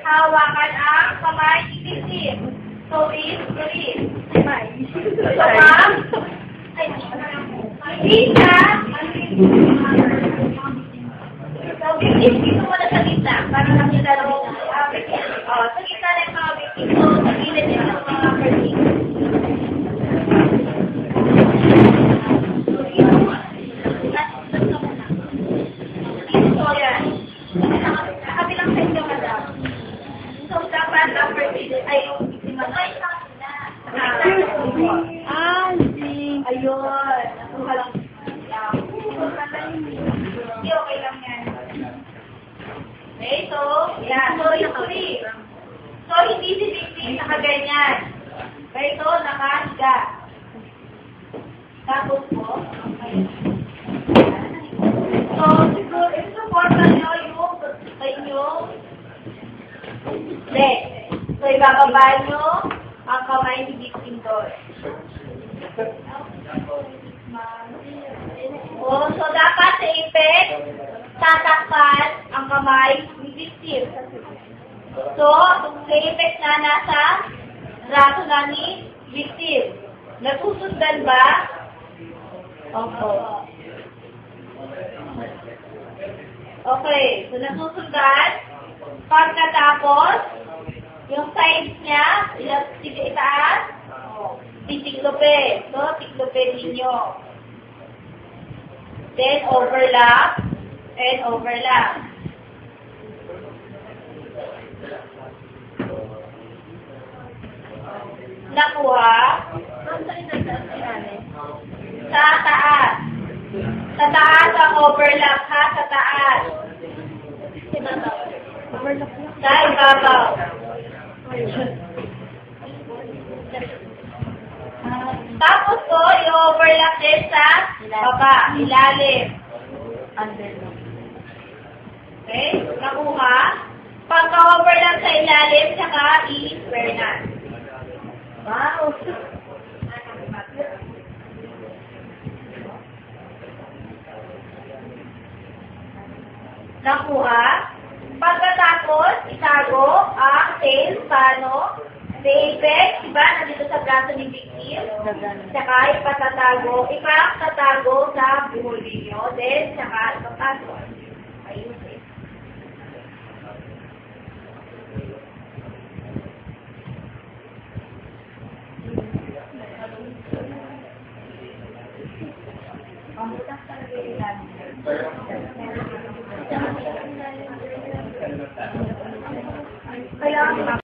hawakan ang kamay ni victim. So, is release. So, ma'am, hindi siya. So, victim, dito mo na sa gitna. Para nakita mo, victim. Sa gitna na yung mga victim. So, sa gilid din ng mga victim. Ayun. Nakuha lang. Hindi, okay lang yan. Okay, so, yan. So, yung huli. So, hindi si victim nakaganyan. Ganito, nakahiga. Tapos po, so, siguro, i-supportan nyo yung leg. So, ibababa nyo ang kamay ni victim doon. So dapat sa ipek, tatakpan ang kamay ni victim. So, sa ipek na nasa braso na ni victim. Nasusundan ba? Opo. Okay, so nasusundan. Pagkatapos, yung sides niya, itaas, titiklope. So, tiklope ninyo. Then, overlap and overlap. Nakuha. Sa taas. Sa taas ang overlap, ha? Sa taas. Sa ibabaw. Tapos po, i-overlap din sa baba, ilalim. Okay? Nakuha. Pagka-overlap sa ilalim, saka i-square na. Wow! Nakuha. Pagkatapos, itago ang tail, paano? Sa apex, diba? Nandito sa braso ni victim. Saka ipatatago sa buhol ninyo. Then, saka ipapasok. Ayun. Pamutak talaga yung kaya